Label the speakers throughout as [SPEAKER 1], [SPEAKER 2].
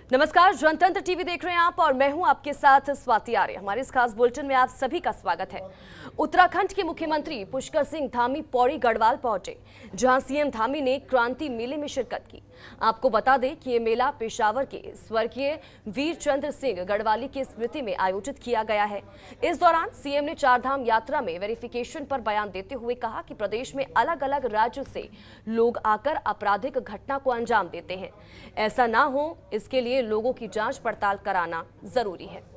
[SPEAKER 1] नमस्कार, जनतंत्र टीवी देख रहे हैं आप और मैं हूं आपके साथ स्वाति आर्य। हमारे इस खास बुलेटिन में आप सभी का स्वागत है। उत्तराखंड के मुख्यमंत्री पुष्कर सिंह धामी पौड़ी गढ़वाल पहुंचे, जहां सीएम धामी ने क्रांति मेले में शिरकत की। आपको बता दें कि ये मेला पेशावर के स्वर्गीय वीर चंद्र सिंह गढ़वाली की स्मृति में आयोजित किया गया है। इस दौरान सीएम ने चारधाम यात्रा में वेरिफिकेशन पर बयान देते हुए कहा कि प्रदेश में अलग अलग राज्यों से लोग आकर आपराधिक घटना को अंजाम देते हैं। ऐसा ना हो, इसके लिए लोगों की जांच पड़ताल कराना जरूरी है।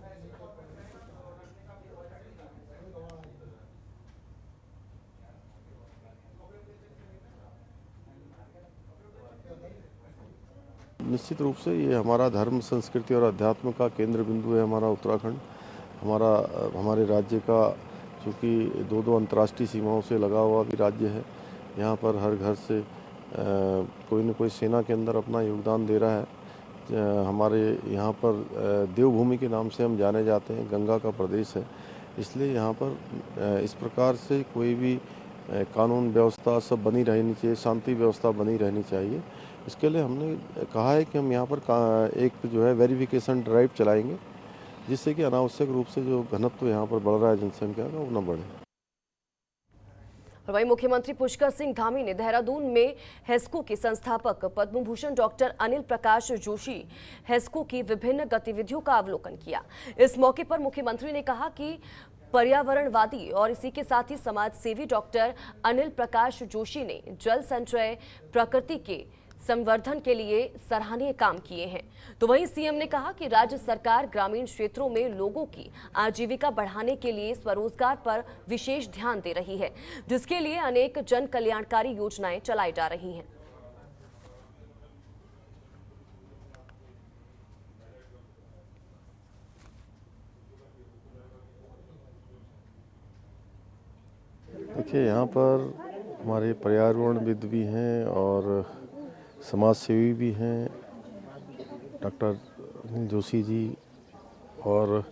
[SPEAKER 2] निश्चित रूप से ये हमारा धर्म, संस्कृति और अध्यात्म का केंद्र बिंदु है। हमारा उत्तराखंड हमारे राज्य का चूँकि दो अंतर्राष्ट्रीय सीमाओं से लगा हुआ भी राज्य है। यहाँ पर हर घर से कोई न कोई सेना के अंदर अपना योगदान दे रहा है। हमारे यहाँ पर देवभूमि के नाम से हम जाने जाते हैं, गंगा का प्रदेश है, इसलिए यहाँ पर इस प्रकार से कोई भी कानून व्यवस्था सब बनी रहनी चाहिए, शांति व्यवस्था बनी रहनी चाहिए। इसके लिए हमने कहा है कि हम यहाँ पर एक जो है वेरिफिकेशन ड्राइव चलाएंगे, जिससे कि अनावश्यक रूप से जो घनत्व यहाँ पर बढ़ रहा है जनसंख्या का, वो न बढ़े।
[SPEAKER 1] और वहीं मुख्यमंत्री पुष्कर सिंह धामी ने देहरादून में हेस्को के संस्थापक पद्म भूषण डॉक्टर अनिल प्रकाश जोशी हेस्को की विभिन्न गतिविधियों का अवलोकन किया। इस मौके पर मुख्यमंत्री ने कहा कि पर्यावरणवादी और इसी के साथ ही समाज सेवी डॉक्टर अनिल प्रकाश जोशी ने जल संचय, प्रकृति के संवर्धन के लिए सराहनीय काम किए हैं। तो वहीं सीएम ने कहा कि राज्य सरकार ग्रामीण क्षेत्रों में लोगों की आजीविका बढ़ाने के लिए स्वरोजगार पर विशेष ध्यान दे रही है, जिसके लिए अनेक जन कल्याणकारी योजनाएं चलाई जा रही हैं।
[SPEAKER 2] देखिए, यहाँ पर हमारे पर्यावरणविद भी हैं और समाज सेवी भी हैं, डॉक्टर अनिल जोशी जी, और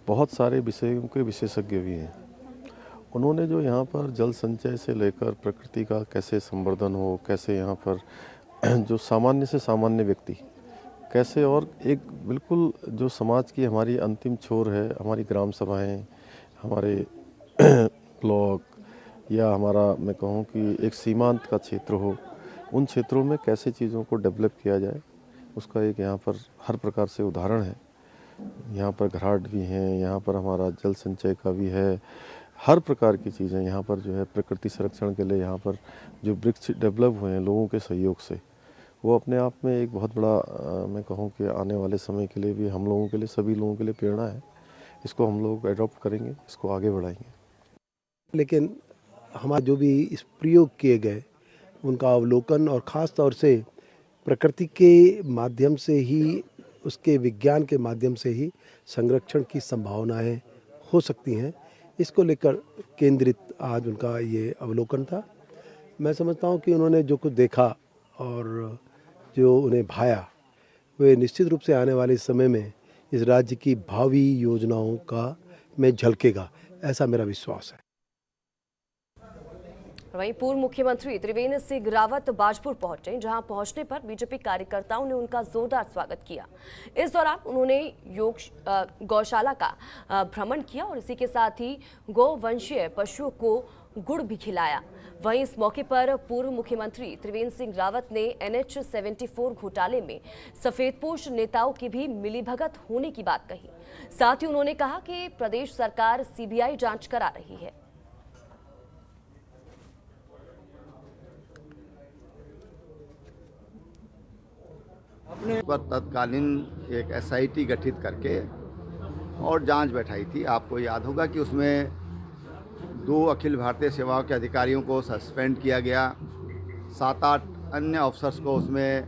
[SPEAKER 2] बहुत सारे विषयों के विशेषज्ञ भी हैं। उन्होंने जो यहाँ पर जल संचय से लेकर प्रकृति का कैसे संवर्धन हो, कैसे यहाँ पर जो सामान्य से सामान्य व्यक्ति कैसे, और एक बिल्कुल जो समाज की हमारी अंतिम छोर है, हमारी ग्राम सभाएँ, हमारे ब्लॉक या हमारा मैं कहूँ कि एक सीमांत का क्षेत्र हो, उन क्षेत्रों में कैसे चीज़ों को डेवलप किया जाए, उसका एक यहाँ पर हर प्रकार से उदाहरण है। यहाँ पर घाट भी हैं, यहाँ पर हमारा जल संचय का भी है, हर प्रकार की चीज़ें यहाँ पर जो है प्रकृति संरक्षण के लिए यहाँ पर जो वृक्ष डेवलप हुए हैं लोगों के सहयोग से, वो अपने आप में एक बहुत बड़ा मैं कहूँ कि आने वाले समय के लिए भी हम लोगों के लिए, सभी लोगों के लिए प्रेरणा है। इसको हम लोग एडॉप्ट करेंगे, इसको आगे बढ़ाएंगे।
[SPEAKER 3] लेकिन हमारे जो भी इस प्रयोग किए गए उनका अवलोकन और ख़ास तौर से प्रकृति के माध्यम से ही, उसके विज्ञान के माध्यम से ही संरक्षण की संभावनाएं हो सकती हैं, इसको लेकर केंद्रित आज उनका ये अवलोकन था। मैं समझता हूँ कि उन्होंने जो कुछ देखा और जो उन्हें भाया, वे निश्चित रूप से आने वाले समय में इस राज्य की भावी योजनाओं का में झलकेगा, ऐसा मेरा विश्वास है।
[SPEAKER 1] वहीं पूर्व मुख्यमंत्री त्रिवेंद्र सिंह रावत बाजपुर पहुंचे, जहां पहुंचने पर बीजेपी कार्यकर्ताओं ने उनका जोरदार स्वागत किया। इस दौरान उन्होंने गौशाला का भ्रमण किया और इसी के साथ ही गौवंशीय पशुओं को गुड़ भी खिलाया। वहीं इस मौके पर पूर्व मुख्यमंत्री त्रिवेंद्र सिंह रावत ने NH-74 घोटाले में सफेदपोश नेताओं की भी मिलीभगत होने की बात कही। साथ ही उन्होंने कहा कि प्रदेश सरकार CBI जांच करा रही है।
[SPEAKER 4] पर तत्कालीन एक SIT गठित करके और जांच बैठाई थी। आपको याद होगा कि उसमें 2 अखिल भारतीय सेवाओं के अधिकारियों को सस्पेंड किया गया, 7-8 अन्य ऑफिसर्स को उसमें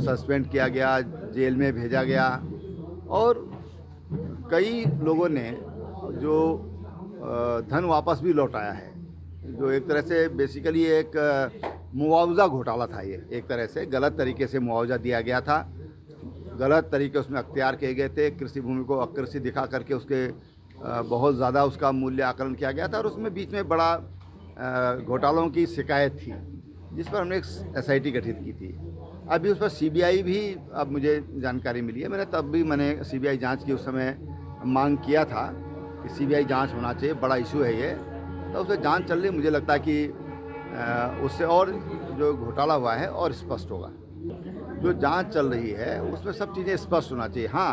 [SPEAKER 4] सस्पेंड किया गया, जेल में भेजा गया, और कई लोगों ने जो धन वापस भी लौटाया है, जो एक तरह से बेसिकली एक मुआवजा घोटाला था। ये एक तरह से गलत तरीके से मुआवजा दिया गया था, गलत तरीके उसमें अख्तियार किए गए थे, कृषि भूमि को अकृषि दिखा करके उसके बहुत ज़्यादा उसका मूल्य आकलन किया गया था, और उसमें बीच में बड़ा घोटालों की शिकायत थी, जिस पर हमने एक SIT गठित की थी। अभी उस पर सीबीआई भी, अब मुझे जानकारी मिली है, मैंने सीबीआई जांच की उस समय मांग किया था कि सीबीआई जांच होना चाहिए, बड़ा इशू है ये। तो उसमें जांच चल रही, मुझे लगता है कि उससे और जो घोटाला हुआ है और स्पष्ट होगा। जो जांच चल रही है उसमें सब चीज़ें स्पष्ट होना चाहिए। हाँ,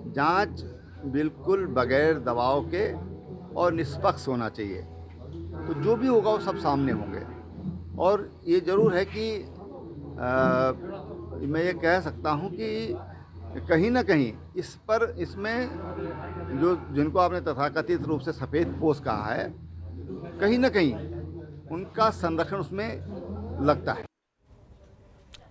[SPEAKER 4] जांच बिल्कुल बगैर दबाव के और निष्पक्ष होना चाहिए, तो जो भी होगा वो सब सामने होंगे। और ये ज़रूर है कि मैं ये कह सकता हूँ कि कहीं ना कहीं इसमें जो जिनको आपने तथाकथित रूप से सफ़ेद पोश कहा है, कहीं ना कहीं उनका संरक्षण उसमें लगता है।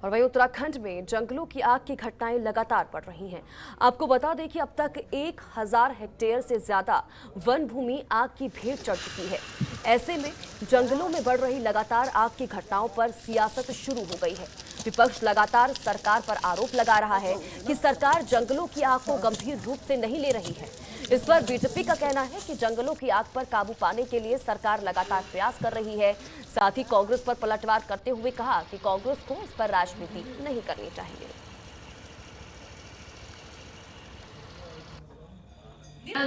[SPEAKER 1] और वहीं उत्तराखंड में जंगलों की आग की घटनाएं लगातार बढ़ रही हैं। आपको बता दें कि अब तक 1000 हेक्टेयर से ज्यादा वन भूमि आग की भेंट चढ़ चुकी है। ऐसे में जंगलों में बढ़ रही लगातार आग की घटनाओं पर सियासत शुरू हो गई है। विपक्ष लगातार सरकार पर आरोप लगा रहा है कि सरकार जंगलों की आग को गंभीर रूप से नहीं ले रही है। इस पर बीजेपी का कहना है कि जंगलों की आग पर काबू पाने के लिए सरकार लगातार प्रयास कर रही है। साथ ही कांग्रेस पर पलटवार करते हुए कहा कि कांग्रेस को इस पर राजनीति नहीं करनी चाहिए।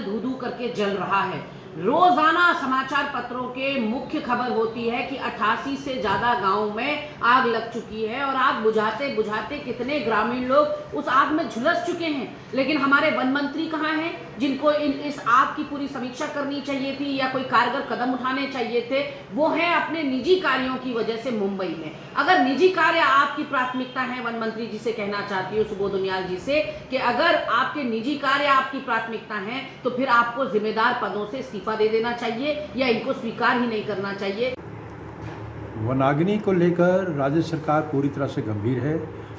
[SPEAKER 5] धू-धू करके जल रहा है। रोजाना समाचार पत्रों के मुख्य खबर होती है कि 88 से ज्यादा गांवों में आग लग चुकी है और आग बुझाते बुझाते कितने ग्रामीण लोग उस आग में झुलस चुके हैं। लेकिन हमारे वन मंत्री कहाँ हैं, जिनको इस आग की पूरी समीक्षा करनी चाहिए थी या कोई कारगर कदम उठाने चाहिए थे? वो हैं अपने निजी कार्यों की वजह से मुंबई में। अगर निजी कार्य आपकी प्राथमिकता है, वन मंत्री जी से कहना चाहती हूँ, सुबोध उनियाल जी से, कि अगर आपके निजी कार्य आपकी प्राथमिकता है तो फिर आपको जिम्मेदार पदों से इस्तीफा दे देना चाहिए या इनको स्वीकार ही नहीं करना चाहिए।
[SPEAKER 6] वनाग्नि को लेकर राज्य सरकार पूरी तरह से गंभीर है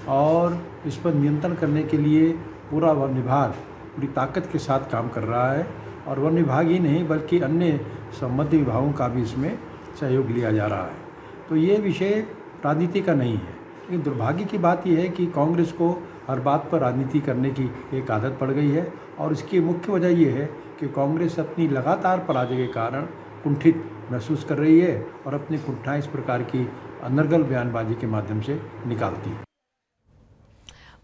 [SPEAKER 6] और इस पर नियंत्रण करने के लिए पूरा वन विभाग पूरी ताकत के साथ काम कर रहा है। और वन विभाग ही नहीं बल्कि अन्य संबंधित विभागों का भी इसमें सहयोग लिया जा रहा है। तो ये विषय राजनीति का नहीं है, लेकिन दुर्भाग्य की बात यह है कि कांग्रेस को हर बात पर राजनीति करने की एक आदत पड़ गई है। और इसकी मुख्य वजह यह है कि कांग्रेस अपनी लगातार पराजय के कारण कुंठित महसूस कर रही है और अपनी कुंठाएं इस प्रकार की अनर्गल बयानबाजी के माध्यम से निकालती है।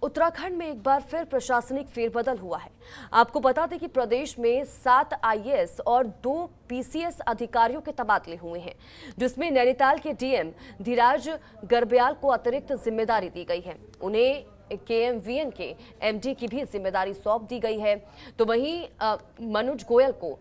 [SPEAKER 1] उत्तराखंड में एक बार फिर प्रशासनिक फेरबदल हुआ है। आपको बता दें कि प्रदेश में 7 आईएएस और 2 पीसीएस अधिकारियों के तबादले हुए हैं, जिसमें नैनीताल के डीएम धीराज गर्ब्याल को अतिरिक्त जिम्मेदारी दी गई है। उन्हें केएमवीएन के एमडी की भी जिम्मेदारी सौंप दी गई है। तो वहीं मनोज गोयल को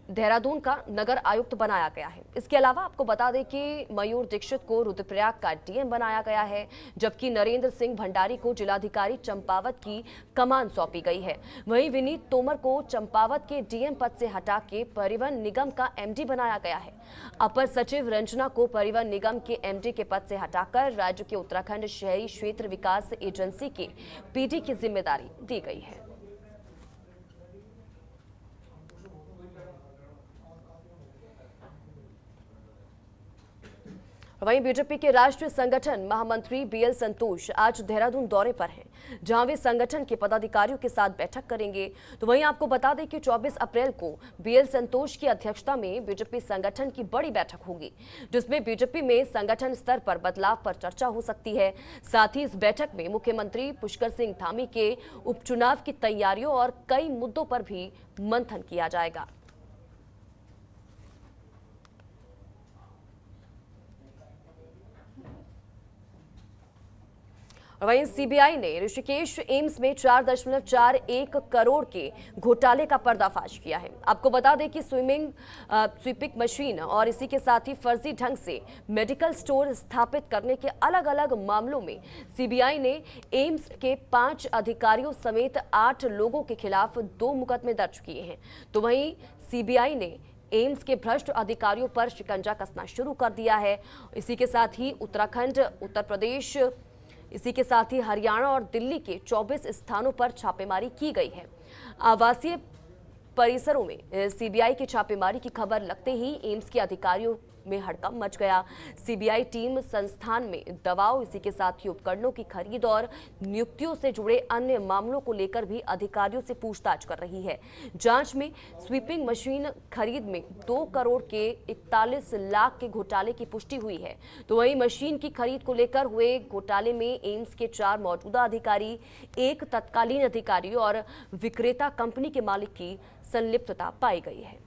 [SPEAKER 1] देहरादून का नगर आयुक्त बनाया गया है। इसके अलावा आपको बता दें कि मयूर दीक्षित को रुद्रप्रयाग का डीएम बनाया गया है, जबकि नरेंद्र सिंह भंडारी को जिलाधिकारी चंपावत की कमान सौंपी गई है। वहीं विनीत तोमर को चंपावत के डीएम पद से हटा के परिवहन निगम का एमडी बनाया गया है। अपर सचिव रंजना को परिवहन निगम के एमडी के पद से हटाकर राज्य के उत्तराखंड शहरी क्षेत्र विकास एजेंसी के पीडी की जिम्मेदारी दी गई है। वहीं बीजेपी के राष्ट्रीय संगठन महामंत्री बीएल संतोष आज देहरादून दौरे पर हैं, जहां वे संगठन के पदाधिकारियों के साथ बैठक करेंगे। तो वहीं आपको बता दें कि 24 अप्रैल को बीएल संतोष की अध्यक्षता में बीजेपी संगठन की बड़ी बैठक होगी, जिसमें बीजेपी में संगठन स्तर पर बदलाव पर चर्चा हो सकती है। साथ ही इस बैठक में मुख्यमंत्री पुष्कर सिंह धामी के उपचुनाव की तैयारियों और कई मुद्दों पर भी मंथन किया जाएगा। वहीं सीबीआई ने ऋषिकेश एम्स में 4.41 करोड़ के घोटाले का पर्दाफाश किया है। आपको बता दें कि स्वीपिंग मशीन और इसी के साथ ही फर्जी ढंग से मेडिकल स्टोर स्थापित करने के अलग अलग मामलों में सीबीआई ने एम्स के 5 अधिकारियों समेत 8 लोगों के खिलाफ 2 मुकदमे दर्ज किए हैं। तो वहीं सीबीआई ने एम्स के भ्रष्ट अधिकारियों पर शिकंजा कसना शुरू कर दिया है। इसी के साथ ही उत्तराखंड, उत्तर प्रदेश, इसी के साथ ही हरियाणा और दिल्ली के 24 स्थानों पर छापेमारी की गई है। आवासीय परिसरों में सीबीआई की छापेमारी की खबर लगते ही एम्स के अधिकारियों में हड़कंप मच गया। सीबीआई टीम संस्थान में दवाओं, इसी के साथ ही उपकरणों की खरीद और नियुक्तियों से जुड़े अन्य मामलों को लेकर भी अधिकारियों से पूछताछ कर रही है। जांच में स्वीपिंग मशीन खरीद में 2 करोड़ के 41 लाख के घोटाले की पुष्टि हुई है। तो वहीं मशीन की खरीद को लेकर हुए घोटाले में एम्स के 4 मौजूदा अधिकारी, 1 तत्कालीन अधिकारी और विक्रेता कंपनी के मालिक की संलिप्तता पाई गई है।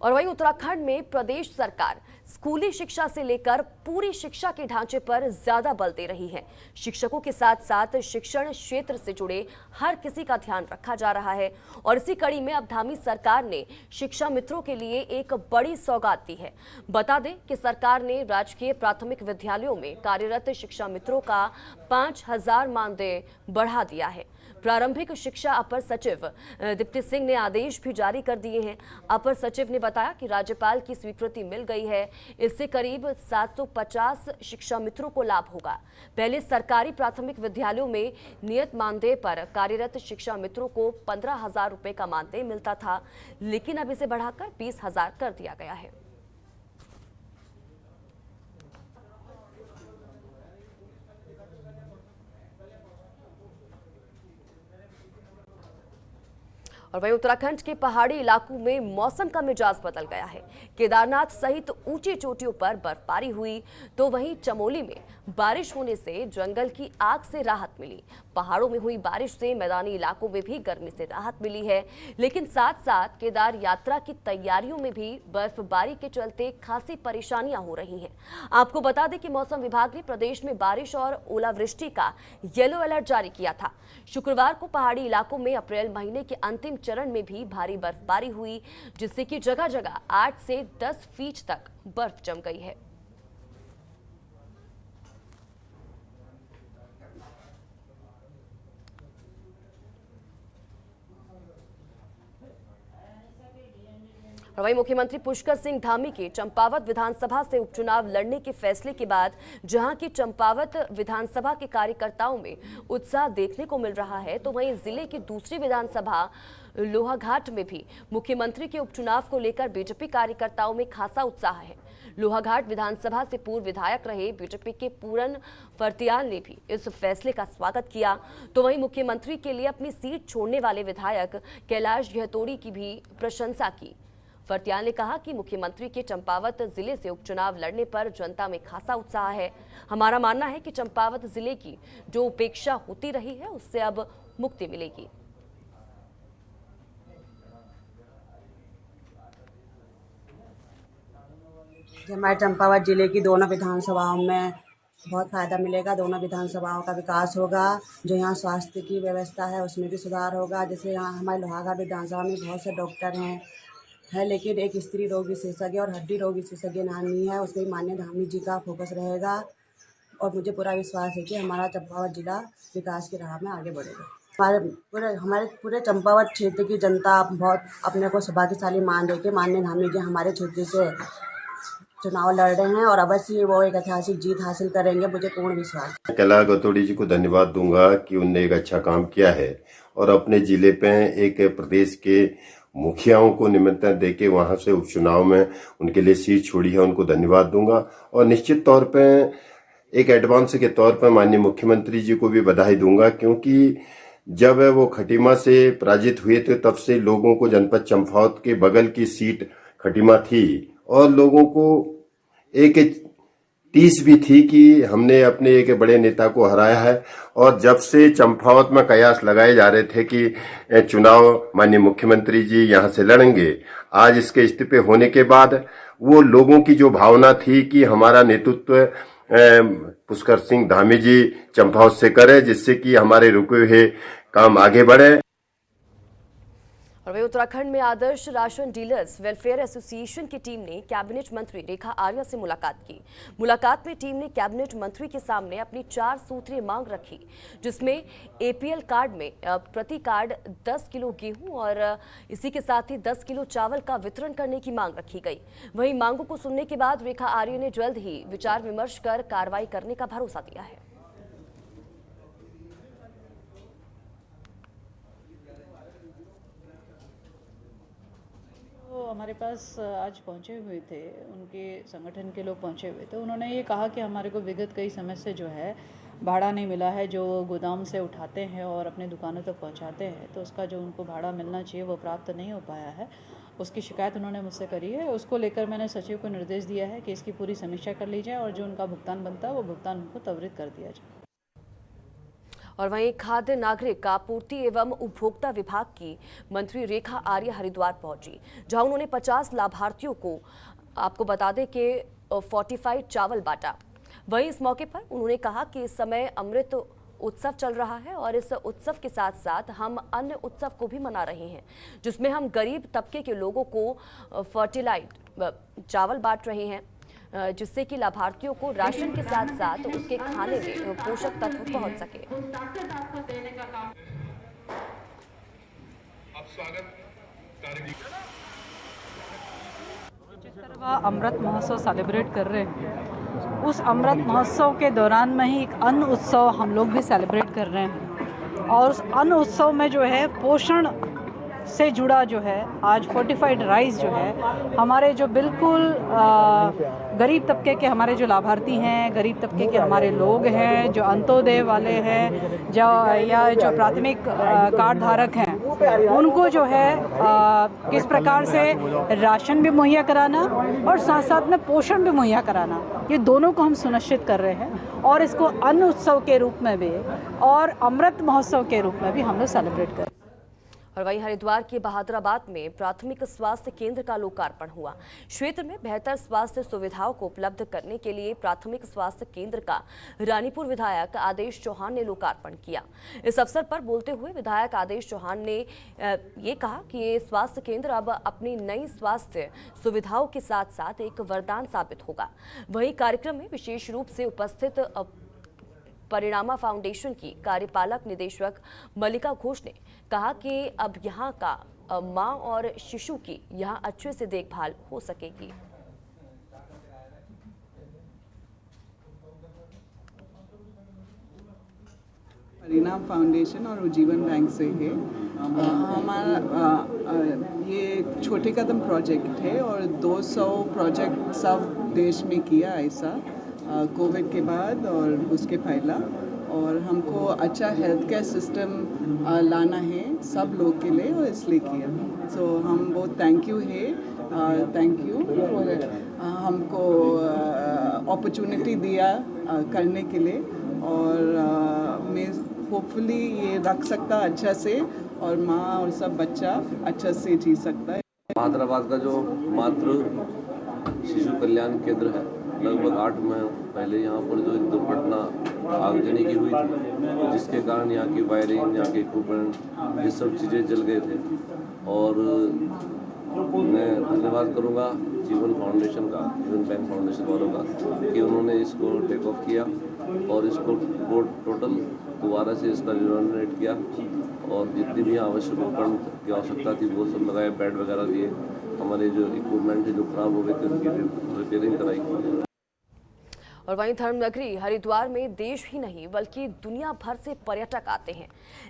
[SPEAKER 1] और वहीं उत्तराखंड में प्रदेश सरकार स्कूली शिक्षा से लेकर पूरी शिक्षा के ढांचे पर ज्यादा बल दे रही है। शिक्षकों के साथ साथ शिक्षण क्षेत्र से जुड़े हर किसी का ध्यान रखा जा रहा है और इसी कड़ी में अब धामी सरकार ने शिक्षा मित्रों के लिए एक बड़ी सौगात दी है। बता दें कि सरकार ने राजकीय प्राथमिक विद्यालयों में कार्यरत शिक्षा मित्रों का 5,000 मानदेय बढ़ा दिया है। प्रारंभिक शिक्षा अपर सचिव दीप्ति सिंह ने आदेश भी जारी कर दिए हैं। अपर सचिव ने बताया कि राज्यपाल की स्वीकृति मिल गई है। इससे करीब 750 शिक्षा मित्रों को लाभ होगा। पहले सरकारी प्राथमिक विद्यालयों में नियत मानदेय पर कार्यरत शिक्षा मित्रों को 15,000 रुपए का मानदेय मिलता था, लेकिन अब इसे बढ़ाकर 20,000 कर दिया गया है। और वहीं उत्तराखंड के पहाड़ी इलाकों में मौसम का मिजाज बदल गया है। केदारनाथ सहित ऊंची चोटियों पर बर्फबारी हुई, तो वहीं चमोली में बारिश होने से जंगल की आग से राहत मिली। पहाड़ों में हुई बारिश से मैदानी इलाकों में भी गर्मी से राहत मिली है, लेकिन साथ साथ केदार यात्रा की तैयारियों में भी बर्फबारी के चलते खासी परेशानियां हो रही हैं। आपको बता दें कि मौसम विभाग ने प्रदेश में बारिश और ओलावृष्टि का येलो अलर्ट जारी किया था। शुक्रवार को पहाड़ी इलाकों में अप्रैल महीने के अंतिम चरण में भी भारी बर्फबारी हुई, जिससे कि जगह जगह 8 से 10 फीट तक बर्फ जम गई है। और वहीं मुख्यमंत्री पुष्कर सिंह धामी के चंपावत विधानसभा से उपचुनाव लड़ने के फैसले के बाद जहां की चंपावत विधानसभा के कार्यकर्ताओं में उत्साह देखने को मिल रहा है, तो वहीं जिले की दूसरी विधानसभा लोहाघाट में भी मुख्यमंत्री के उपचुनाव को लेकर बीजेपी कार्यकर्ताओं में खासा उत्साह है। लोहाघाट विधानसभा से पूर्व विधायक रहे बीजेपी के पूरन फर्तियाल ने भी इस फैसले का स्वागत किया। तो वहीं मुख्यमंत्री के लिए अपनी सीट छोड़ने वाले विधायक कैलाश गहतोड़ी की भी प्रशंसा की। फर्तियाल ने कहा कि मुख्यमंत्री के चंपावत जिले से उपचुनाव लड़ने पर जनता में खासा उत्साह है। हमारा मानना है कि चंपावत जिले की जो उपेक्षा होती रही है उससे अब मुक्ति मिलेगी।
[SPEAKER 7] हमारे चंपावत जिले की दोनों विधानसभाओं में बहुत फ़ायदा मिलेगा। दोनों विधानसभाओं का विकास होगा। जो यहाँ स्वास्थ्य की व्यवस्था है उसमें भी सुधार होगा। जैसे यहाँ हमारे लोहाघाट विधानसभा में बहुत से डॉक्टर हैं, लेकिन एक स्त्री रोग विशेषज्ञ और हड्डी रोग विशेषज्ञ नहीं है। उसमें माननीय धामी जी का फोकस रहेगा और मुझे पूरा विश्वास है कि हमारा चंपावत जिला विकास की राह में आगे बढ़ेगा। हमारे पूरे चंपावत क्षेत्र की जनता बहुत अपने को सौभाग्यशाली मान रही है। माननीय धामी जी हमारे क्षेत्र से चुनाव लड़ रहे हैं और अवश्य वो एक ऐतिहासिक जीत हासिल करेंगे, मुझे पूर्ण विश्वास है।
[SPEAKER 8] कैलाश गहतोड़ी जी को धन्यवाद दूंगा कि उनने एक अच्छा काम किया है और अपने जिले पे एक प्रदेश के मुखियाओं को निमंत्रण देके वहां से उपचुनाव में उनके लिए सीट छोड़ी है, उनको धन्यवाद दूंगा। और निश्चित तौर पे एक एडवांस के तौर पर माननीय मुख्यमंत्री जी को भी बधाई दूंगा, क्योंकि जब वो खटीमा से पराजित हुए थे तब से लोगों को जनपद चंपावत के बगल की सीट खटीमा थी और लोगों को एक टीस भी थी कि हमने अपने एक बड़े नेता को हराया है। और जब से चंपावत में कयास लगाए जा रहे थे कि चुनाव माननीय मुख्यमंत्री जी यहां से लड़ेंगे, आज इसके इस्तीफे होने के बाद वो लोगों की जो भावना थी कि हमारा नेतृत्व पुष्कर सिंह धामी जी चंपावत से करे, जिससे कि हमारे रुके हुए काम आगे बढ़े।
[SPEAKER 1] और वहीं उत्तराखंड में आदर्श राशन डीलर्स वेलफेयर एसोसिएशन की टीम ने कैबिनेट मंत्री रेखा आर्या से मुलाकात की। मुलाकात में टीम ने कैबिनेट मंत्री के सामने अपनी 4 सूत्रीय मांग रखी, जिसमें एपीएल कार्ड में प्रति कार्ड 10 किलो गेहूं और इसी के साथ ही 10 किलो चावल का वितरण करने की मांग रखी गई। वहीं मांगों को सुनने के बाद रेखा आर्या ने जल्द ही विचार विमर्श कर कार्रवाई करने का भरोसा दिया है।
[SPEAKER 9] हमारे पास आज पहुंचे हुए थे, उनके संगठन के लोग पहुंचे हुए थे। उन्होंने ये कहा कि हमारे को विगत कई समय से जो है भाड़ा नहीं मिला है, जो गोदाम से उठाते हैं और अपने दुकानों तक पहुंचाते हैं, तो उसका जो उनको भाड़ा मिलना चाहिए वो प्राप्त नहीं हो पाया है। उसकी शिकायत उन्होंने मुझसे करी है। उसको लेकर मैंने सचिव को निर्देश दिया है कि इसकी पूरी समीक्षा कर ली जाए और जो उनका भुगतान बनता है वो भुगतान उनको त्वरित कर दिया जाए।
[SPEAKER 1] और वहीं खाद्य नागरिक आपूर्ति एवं उपभोक्ता विभाग की मंत्री रेखा आर्य हरिद्वार पहुंची, जहां उन्होंने 50 लाभार्थियों को, आपको बता दें कि फोर्टिफाइड चावल बांटा। वहीं इस मौके पर उन्होंने कहा कि इस समय अमृत उत्सव चल रहा है और इस उत्सव के साथ साथ हम अन्य उत्सव को भी मना रहे हैं, जिसमें हम गरीब तबके के लोगों को फर्टिलाइड चावल बांट रहे हैं, जिससे कि लाभार्थियों को राशन के साथ साथ उसके खाने में पोषक तत्व पहुंच सके।
[SPEAKER 9] जिस तरह अमृत महोत्सव सेलिब्रेट कर रहे हैं, उस अमृत महोत्सव के दौरान में ही एक अन्न उत्सव हम लोग भी सेलिब्रेट कर रहे हैं। और उस अन्न उत्सव में जो है पोषण से जुड़ा जो है आज फोर्टिफाइड राइस जो है, हमारे जो बिल्कुल गरीब तबके के हमारे जो लाभार्थी हैं, गरीब तबके के हमारे लोग हैं, जो अंत्योदय वाले हैं, जो प्राथमिक कार्ड धारक हैं, उनको जो है किस प्रकार से राशन भी मुहैया कराना और साथ साथ में पोषण भी मुहैया कराना, ये दोनों को हम सुनिश्चित कर रहे हैं। और इसको अन्न उत्सव के रूप में भी और अमृत महोत्सव के रूप में भी हम लोग सेलिब्रेट कर।
[SPEAKER 1] और वहीं हरिद्वार के बहादुराबाद में प्राथमिक स्वास्थ्य केंद्र का लोकार्पण हुआ। क्षेत्र में बेहतर स्वास्थ्य सुविधाओं को उपलब्ध करने के लिए प्राथमिक स्वास्थ्य केंद्र का रानीपुर विधायक आदेश चौहान ने लोकार्पण किया। इस अवसर पर बोलते हुए विधायक आदेश चौहान ने ये कहा कि ये स्वास्थ्य केंद्र अब अपनी नई स्वास्थ्य सुविधाओं के साथ साथ एक वरदान साबित होगा। वहीं कार्यक्रम में विशेष रूप से उपस्थित परिणामा फाउंडेशन की कार्यपालक निदेशक मल्लिका घोष ने कहा कि अब यहाँ का मां और शिशु की यहाँ अच्छे से देखभाल हो सकेगी।
[SPEAKER 10] परिणाम फाउंडेशन और उज्जीवन बैंक से है। हमारा ये छोटे कदम प्रोजेक्ट है और 200 प्रोजेक्ट सब देश में किया ऐसा कोविड के बाद और उसके पहला। और हमको अच्छा हेल्थ केयर सिस्टम लाना है सब लोग के लिए और इसलिए किया। सो हम बहुत थैंक यू फॉर हमको अपॉर्चुनिटी दिया करने के लिए। और मैं होपफुली ये रख सकता अच्छा से और माँ और सब बच्चा अच्छा से जी सकता है।
[SPEAKER 11] बहादुराबाद का जो मातृ शिशु कल्याण केंद्र है, लगभग 8 माह पहले यहाँ पर जो एक दुर्घटना आगजनी की हुई थी, जिसके कारण यहाँ की वायरिंग, यहाँ के इक्विपमेंट, ये सब चीज़ें जल गए थे। और मैं धन्यवाद करूँगा जीवन फाउंडेशन का, जीवन बैंक फाउंडेशन वालों का, कि उन्होंने इसको टेक ऑफ किया और इसको टोटल दोबारा से इसका रिनोवेट किया और जितनी भी आवश्यक उपकरण की आवश्यकता थी वो सब लगाए, बेड वगैरह दिए, हमारे जो इक्विपमेंट है जो खराब हो गए थे उनकी रिपेयरिंग कराई।
[SPEAKER 1] और वहीं धर्मनगरी हरिद्वार में देश ही नहीं बल्कि दुनिया भर से पर्यटक आते हैं।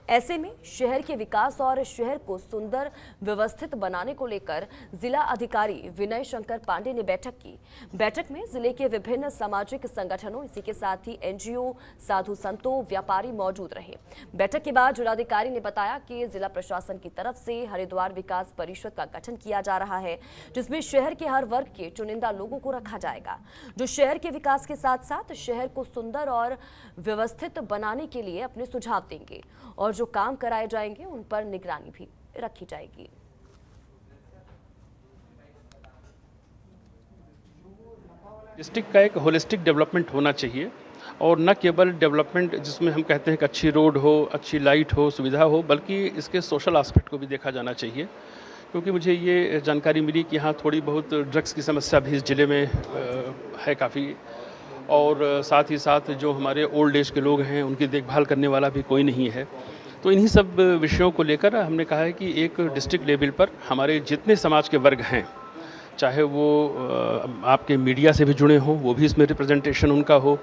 [SPEAKER 1] ऐसे में शहर के विकास और शहर को सुंदर व्यवस्थित बनाने को लेकर जिला अधिकारी विनय शंकर पांडे ने बैठक की। बैठक में जिले के विभिन्न सामाजिक संगठनों, इसी के साथ ही एनजीओ, साधु संतों, व्यापारी मौजूद रहे। बैठक के बाद जिलाधिकारी ने बताया कि जिला प्रशासन की तरफ से हरिद्वार विकास परिषद का गठन किया जा रहा है, जिसमें शहर के हर वर्ग के चुनिंदा लोगों को रखा जाएगा, जो शहर के विकास के साथ साथ शहर को सुंदर और व्यवस्थित बनाने के लिए अपने सुझाव देंगे और जो काम कराए जाएंगे उन पर निगरानी भी रखी जाएगी।
[SPEAKER 12] डिस्ट्रिक्ट का एक होलिस्टिक डेवलपमेंट होना चाहिए और न केवल डेवलपमेंट जिसमें हम कहते हैं कि अच्छी रोड हो, अच्छी लाइट हो, सुविधा हो, बल्कि इसके सोशल एस्पेक्ट को भी देखा जाना चाहिए। क्योंकि मुझे ये जानकारी मिली कि यहाँ थोड़ी बहुत ड्रग्स की समस्या भी इस ज़िले में है काफ़ी, और साथ ही साथ जो हमारे ओल्ड एज के लोग हैं उनकी देखभाल करने वाला भी कोई नहीं है। तो इन्हीं सब विषयों को लेकर हमने कहा है कि एक डिस्ट्रिक्ट लेवल पर हमारे जितने समाज के वर्ग हैं, चाहे वो आपके मीडिया से भी जुड़े हों, वो भी इसमें रिप्रेजेंटेशन उनका हो,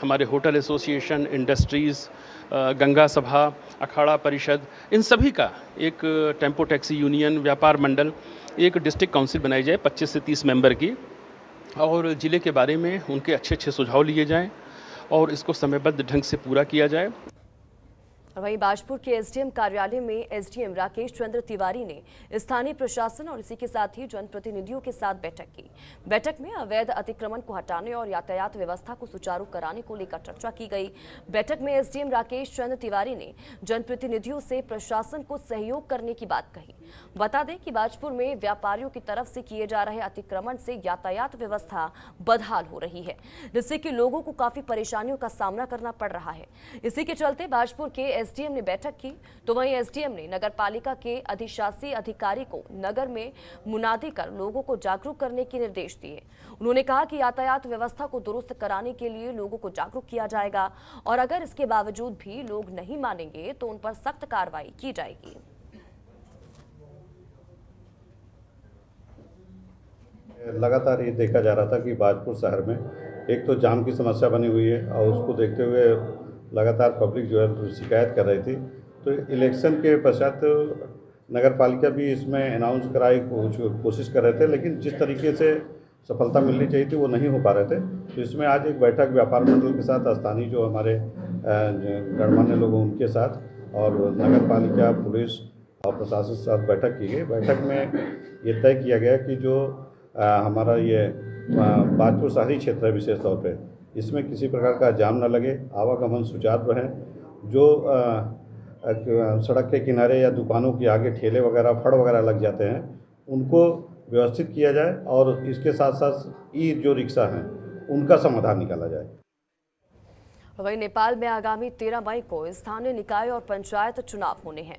[SPEAKER 12] हमारे होटल एसोसिएशन, इंडस्ट्रीज़, गंगा सभा, अखाड़ा परिषद, इन सभी का एक टेम्पो टैक्सी यूनियन, व्यापार मंडल, एक डिस्ट्रिक्ट काउंसिल बनाई जाए 25 से 30 मेंबर की, और ज़िले के बारे में उनके अच्छे सुझाव लिए जाएँ और इसको समयबद्ध ढंग से पूरा किया जाए।
[SPEAKER 1] वहीं बाजपुर के एसडीएम कार्यालय में एसडीएम राकेश चंद्र तिवारी ने स्थानीय प्रशासन और इसी के साथ ही जनप्रतिनिधियों के साथ बैठक की। बैठक में अवैध अतिक्रमण को हटाने और यातायात व्यवस्था को सुचारू कराने को लेकर चर्चा की गई। बैठक में एसडीएम राकेश चंद्र तिवारी ने जनप्रतिनिधियों से प्रशासन को सहयोग करने की बात कही। बता दें कि बाजपुर में व्यापारियों की तरफ से किए जा रहे अतिक्रमण से यातायात व्यवस्था बदहाल हो रही है, जिससे कि लोगों को काफी परेशानियों का सामना करना पड़ रहा है। इसी के चलते बाजपुर के एसडीएम ने बैठक की, तो वहीं एसडीएम ने नगर पालिका के अधिशासी अधिकारी को नगर में मुनादी कर लोगों को जागरूक करने के निर्देश दिए। उन्होंने कहा कि यातायात व्यवस्था को दुरुस्त कराने के लिए लोगों को जागरूक किया जाएगा और अगर इसके बावजूद भी लोग नहीं मानेंगे तो उन पर सख्त कार्रवाई की जाएगी।
[SPEAKER 13] लगातार ये देखा जा रहा था कि बाजपुर शहर में एक तो जाम की समस्या बनी हुई है और उसको देखते हुए लगातार पब्लिक जो है शिकायत कर रही थी। तो इलेक्शन के पश्चात नगर पालिका भी इसमें अनाउंस कराई कोशिश कर रहे थे, लेकिन जिस तरीके से सफलता मिलनी चाहिए थी वो नहीं हो पा रहे थे। तो इसमें आज एक बैठक व्यापार मंडल के साथ, स्थानीय जो हमारे गणमान्य लोग हैं उनके साथ और नगर पालिका, पुलिस और प्रशासन के साथ बैठक की गई। बैठक में ये तय किया गया कि जो हमारा ये बाजपुर शहरी क्षेत्र है, विशेष तौर पे इसमें किसी प्रकार का जाम न लगे, आवागमन सुचारू रहे। जो सड़क के किनारे या दुकानों के आगे ठेले वगैरह, फड़ वगैरह लग जाते हैं, उनको व्यवस्थित किया जाए और इसके साथ साथ ई जो रिक्शा हैं उनका समाधान निकाला जाए।
[SPEAKER 1] वहीं नेपाल में आगामी 13 मई को स्थानीय निकाय और पंचायत चुनाव होने हैं।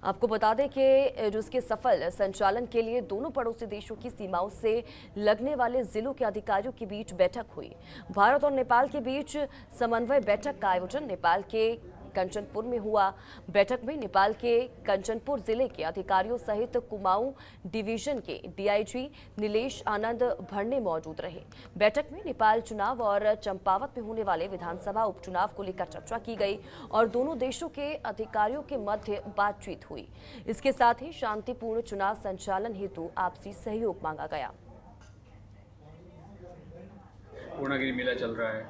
[SPEAKER 1] आपको बता दें कि जिसके सफल संचालन के लिए दोनों पड़ोसी देशों की सीमाओं से लगने वाले जिलों के अधिकारियों के बीच बैठक हुई। भारत और नेपाल के बीच समन्वय बैठक का आयोजन नेपाल के कंचनपुर में हुआ। बैठक में नेपाल के कंचनपुर जिले के अधिकारियों सहित कुमाऊं डिवीजन के डीआईजी नीलेश आनंद भरने मौजूद रहे। बैठक में नेपाल चुनाव और चंपावत में होने वाले विधानसभा उपचुनाव को लेकर चर्चा की गई और दोनों देशों के अधिकारियों के मध्य बातचीत हुई। इसके साथ ही शांतिपूर्ण चुनाव संचालन हेतु आपसी सहयोग मांगा गया।
[SPEAKER 14] पूर्णागिरी मेला चल रहा है।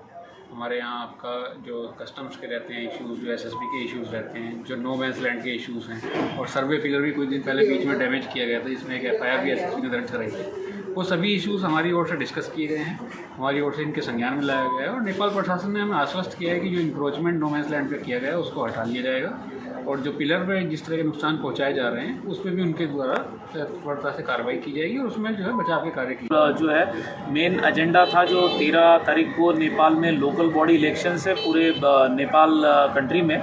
[SPEAKER 14] हमारे यहाँ आपका जो कस्टम्स के रहते हैं इश्यूज़, जो एसएसबी के इश्यूज़ रहते हैं, जो नो मैंस लैंड के इश्यूज़ हैं, और सर्वे फिगर भी कुछ दिन पहले बीच में डैमेज किया गया था, जिसमें एक एफआईआर भी एसएसबी ने दर्ज कराई थी। वो सभी इश्यूज़ हमारी ओर से डिस्कस किए गए हैं, हमारी ओर से इनके संज्ञान में लाया गया है और नेपाल प्रशासन ने हमें आश्वस्त किया है कि जो इंक्रोचमेंट नो मैंस लैंड पर किया गया है उसको हटा लिया जाएगा और जो पिलर में जिस तरह के नुकसान पहुँचाए जा रहे हैं उस पर भी उनके द्वारा तत्परता से कार्रवाई की जाएगी और उसमें जो है बचाव के कार्य की
[SPEAKER 15] जो है मेन एजेंडा था जो 13 तारीख को नेपाल में लोकल बॉडी इलेक्शन है पूरे नेपाल कंट्री में,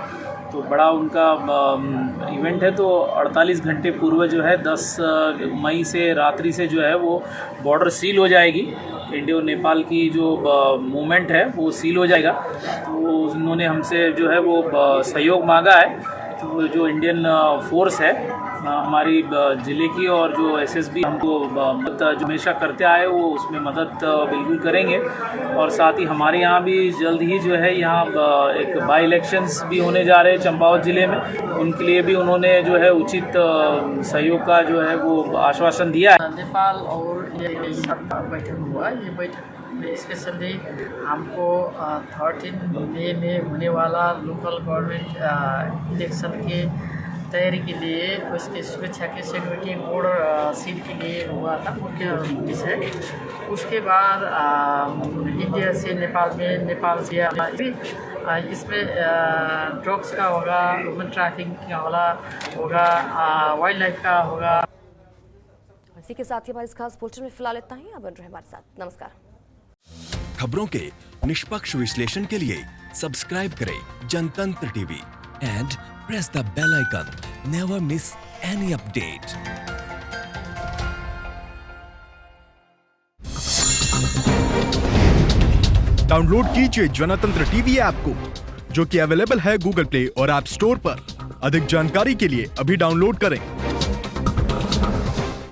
[SPEAKER 15] तो बड़ा उनका इवेंट है। तो 48 घंटे पूर्व जो है 10 मई से रात्रि से जो है वो बॉर्डर सील हो जाएगी। इंडिया नेपाल की जो मूवमेंट है वो सील हो जाएगा। तो उन्होंने हमसे जो है वो सहयोग मांगा है। तो जो इंडियन फोर्स है हमारी ज़िले की और जो एसएसबी हमको मदद जो हमेशा करते आए वो उसमें मदद बिल्कुल करेंगे। और साथ ही हमारे यहाँ भी जल्द ही जो है यहाँ एक बाई इलेक्शंस भी होने जा रहे हैं चंपावत ज़िले में, उनके लिए भी उन्होंने जो है उचित सहयोग का जो है वो आश्वासन दिया है।
[SPEAKER 16] नेपाल और ये बैठक हुआ, ये बैठक में स्पेशली हमको 13 मई में होने वाला लोकल गवर्नमेंट इलेक्शन के तैयारी के लिए, उसके सुरक्षा के सिक्योरिटी बॉर्डर सील के लिए हुआ था मुख्य विषय। उसके बाद इंडिया से नेपाल में, नेपाल से इसमें ड्रग्स का होगा, ह्यूमन ट्रैफिकिंग का होगा, वाइल्ड लाइफ का होगा।
[SPEAKER 1] इसी के साथ ही हमारे इस खास बुलेटिन में फिलहाल इतना ही। अब बन रहे हमारे साथ। नमस्कार।
[SPEAKER 17] खबरों के निष्पक्ष विश्लेषण के लिए सब्सक्राइब करें जनतंत्र TV and press the bell icon. Never miss any update.
[SPEAKER 18] Download कीजिए जनतंत्र टीवी ऐप को, जो कि अवेलेबल है गूगल प्ले और ऐप स्टोर पर। अधिक जानकारी के लिए अभी डाउनलोड करें।